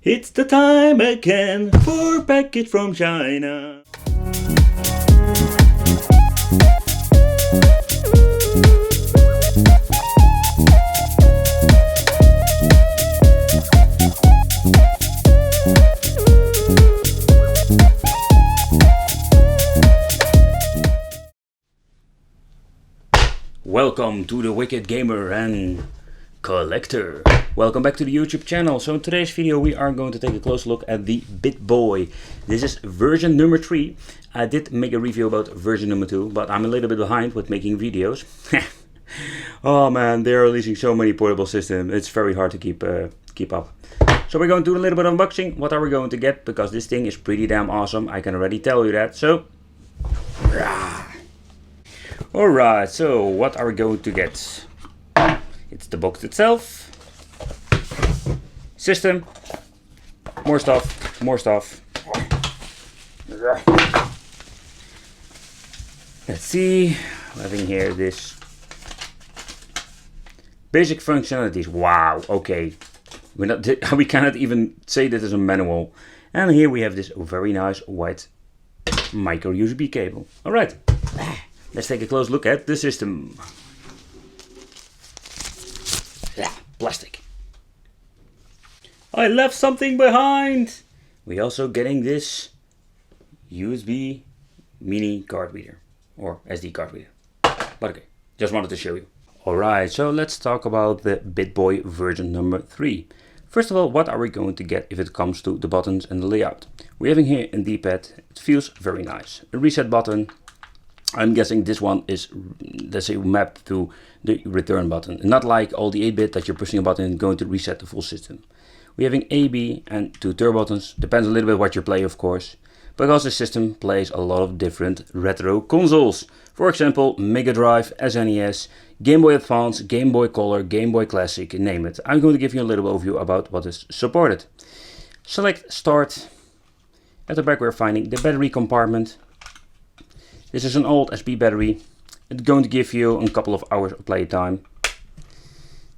It's the time again for a package from China. Welcome to the Wicked Gamer and Collector. Welcome back to the YouTube channel. So in today's video we are going to take a close look at the BittBoy. This is version number 3. I did make a review about version number 2, but I'm a little bit behind with making videos. Oh man, they're releasing so many portable systems. It's very hard to keep up. So we're going to do a little bit of unboxing. What are we going to get? Because this thing is pretty damn awesome. I can already tell you that. So alright, so what are we going to get? It's the box itself. System. More stuff. More stuff. Let's see. I'm having here this basic functionalities. Wow, okay. We cannot even say that as a manual. And here we have this very nice white micro USB cable. Alright. Let's take a close look at the system. Yeah, plastic. I left something behind. We're also getting this USB mini card reader or SD card reader. But okay, just wanted to show you. Alright, so let's talk about the BittBoy version number 3. First of all, what are we going to get if it comes to the buttons and the layout? We're having here a D-pad. It feels very nice. A reset button. I'm guessing this one is, let's say, mapped to the return button. Not like all the 8-bit that you're pushing a button and going to reset the full system. We're having A, B and 2 turbo buttons. Depends a little bit what you play, of course. Because the system plays a lot of different retro consoles. For example, Mega Drive, SNES, Game Boy Advance, Game Boy Color, Game Boy Classic, name it. I'm going to give you a little overview about what is supported. Select Start. At the back we're finding the battery compartment. This is an old SP battery. It's going to give you a couple of hours of playtime.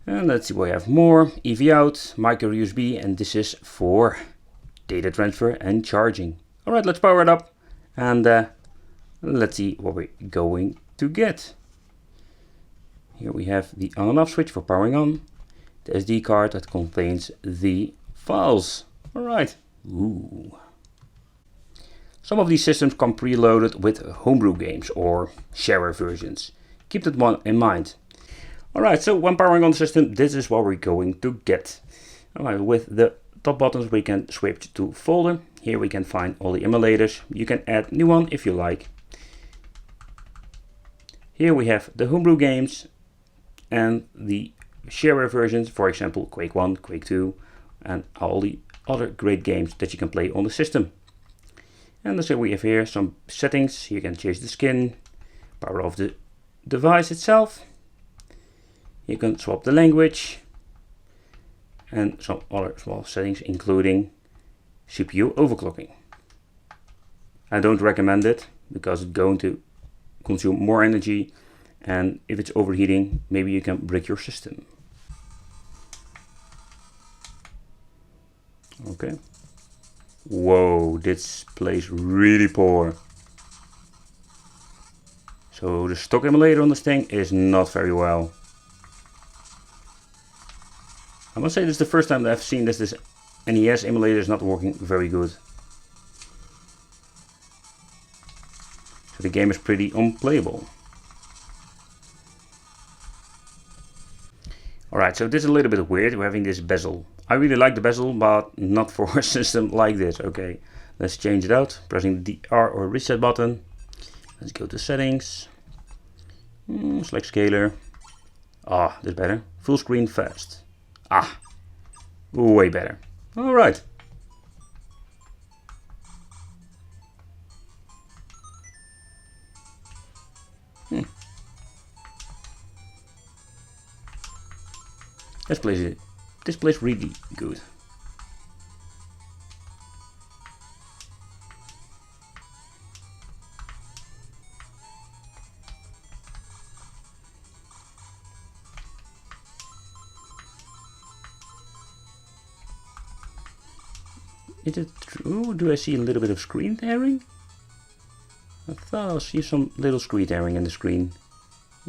And let's see what we have more. EV out, micro USB, and this is for data transfer and charging. Alright, let's power it up and let's see what we're going to get. Here we have the on and off switch for powering on. The SD card that contains the files. Alright. Ooh. Some of these systems come preloaded with homebrew games or shareware versions. Keep that one in mind. Alright, so when powering on the system, this is what we're going to get. Alright, with the top buttons we can switch to folder. Here we can find all the emulators. You can add new one if you like. Here we have the homebrew games and the shareware versions, for example Quake 1, Quake 2 and all the other great games that you can play on the system. And so we have here some settings. You can change the skin, power off the device itself. You can swap the language and some other small settings including CPU overclocking. I don't recommend it because it's going to consume more energy, and if it's overheating maybe you can break your system. Okay. Whoa, this plays really poor. So the stock emulator on this thing is not very well. I must say this is the first time that I've seen this NES emulator is not working very good. So the game is pretty unplayable. Alright, so this is a little bit weird. We're having this bezel. I really like the bezel, but not for a system like this. Okay, let's change it out. Pressing the R or reset button. Let's go to settings. Select scaler. Ah, this is better. Full screen fast. Ah, way better. Alright. This plays really good. Is it true? Do I see a little bit of screen tearing? I thought I see some little screen tearing in the screen.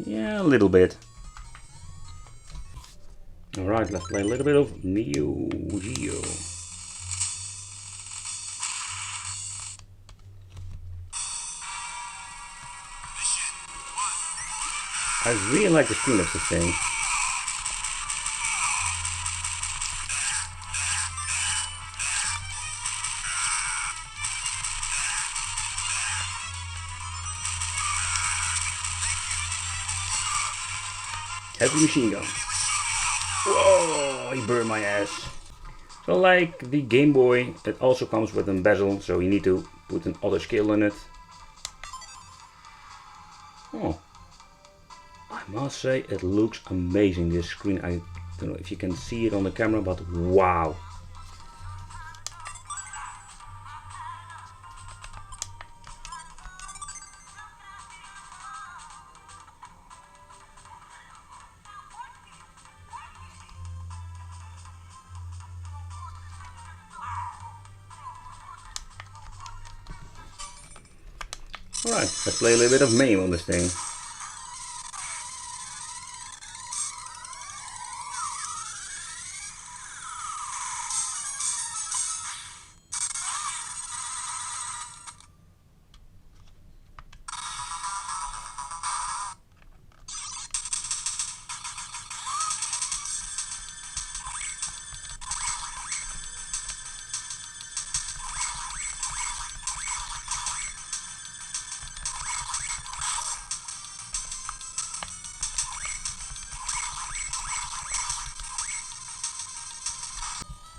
Yeah, a little bit. Alright, let's play a little bit of Neo Geo. I really like the screen of this thing. Heavy machine gun. Whoa, he burned my ass. So like the Game Boy, it also comes with a bezel, so you need to put an auto scale in it. Oh, I must say it looks amazing, this screen. I don't know if you can see it on the camera, but wow. Alright, let's play a little bit of Mame on this thing.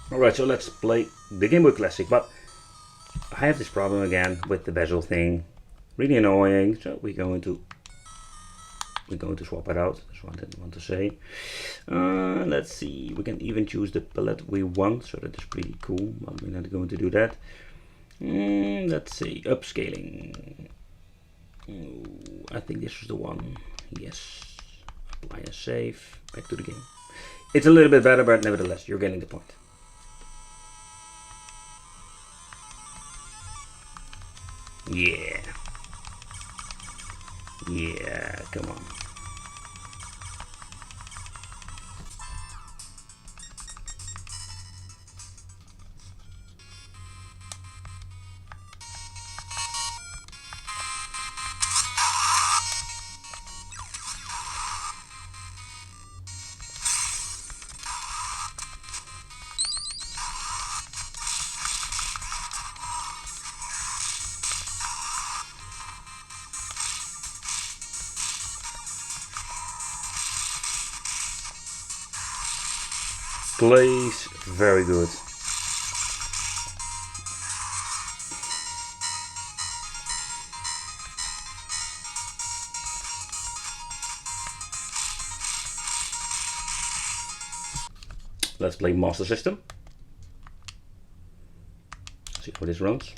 Alright, so let's play the Game Boy Classic, but I have this problem again with the bezel thing. Really annoying, so we're going to swap it out. That's what I didn't want to say. Let's see, we can even choose the palette we want, so that is pretty cool, but we're not going to do that. Let's see, upscaling. Ooh, I think this is the one. Yes. Apply a save. Back to the game. It's a little bit better, but nevertheless, you're getting the point. Yeah. Yeah, come on. Plays very good. Let's play Master System. See how this runs.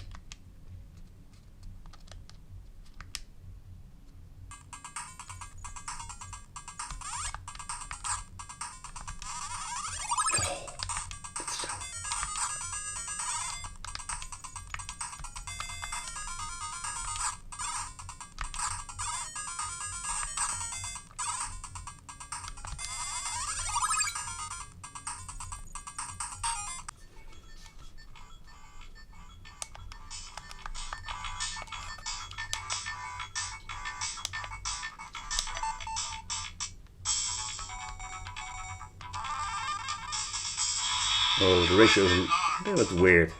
Oh, the ratio is a little bit weird.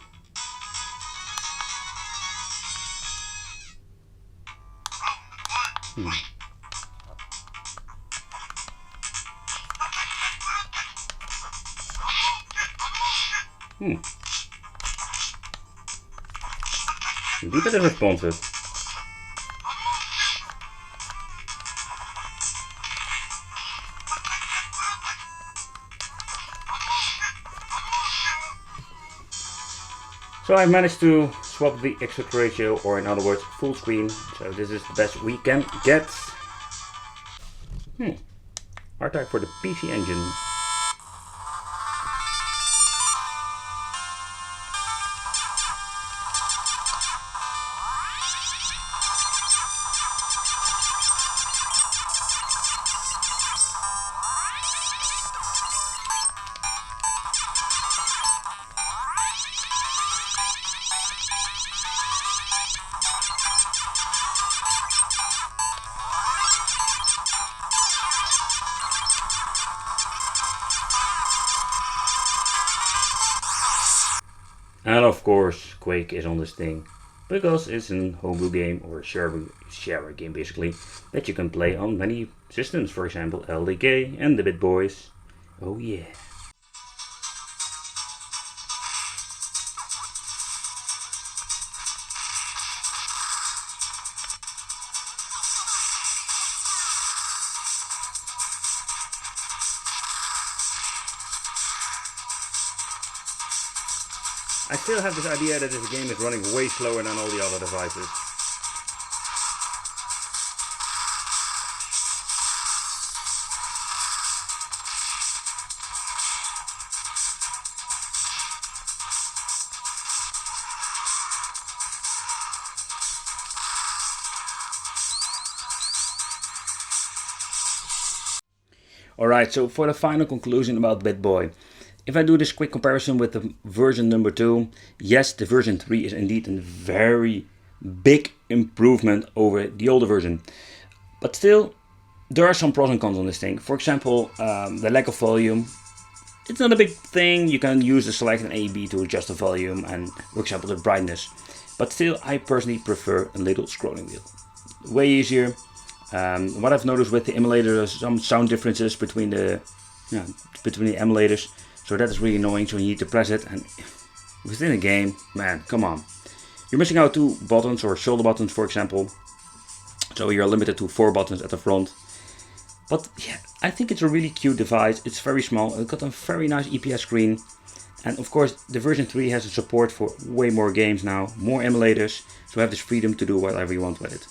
Vita is responsive. So I managed to swap the aspect ratio, or in other words, full screen. So this is the best we can get. R-Type for the PC Engine. And of course, Quake is on this thing because it's a homebrew game or share game basically that you can play on many systems, for example LDK and the BittBoys. Oh yeah. I still have this idea that this game is running way slower than all the other devices. Alright, so for the final conclusion about BittBoy. If I do this quick comparison with the version number 2, yes, the version 3 is indeed a very big improvement over the older version. But still, there are some pros and cons on this thing. For example, the lack of volume. It's not a big thing. You can use the select and A/B to adjust the volume and, for example, the brightness. But still, I personally prefer a little scrolling wheel. Way easier. What I've noticed with the emulator, there's some sound differences between the emulators. So that is really annoying, so you need to press it, and within a game, man, come on. You're missing out 2 buttons or shoulder buttons, for example. So you're limited to 4 buttons at the front. But yeah, I think it's a really cute device. It's very small, it's got a very nice EPS screen. And of course, the version 3 has a support for way more games now, more emulators. So you have this freedom to do whatever you want with it.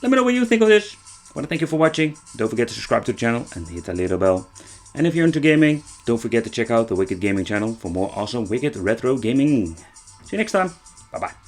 Let me know what you think of this. I want to thank you for watching. Don't forget to subscribe to the channel and hit that little bell. And if you're into gaming, don't forget to check out the Wicked Gaming channel for more awesome Wicked Retro Gaming. See you next time. Bye bye.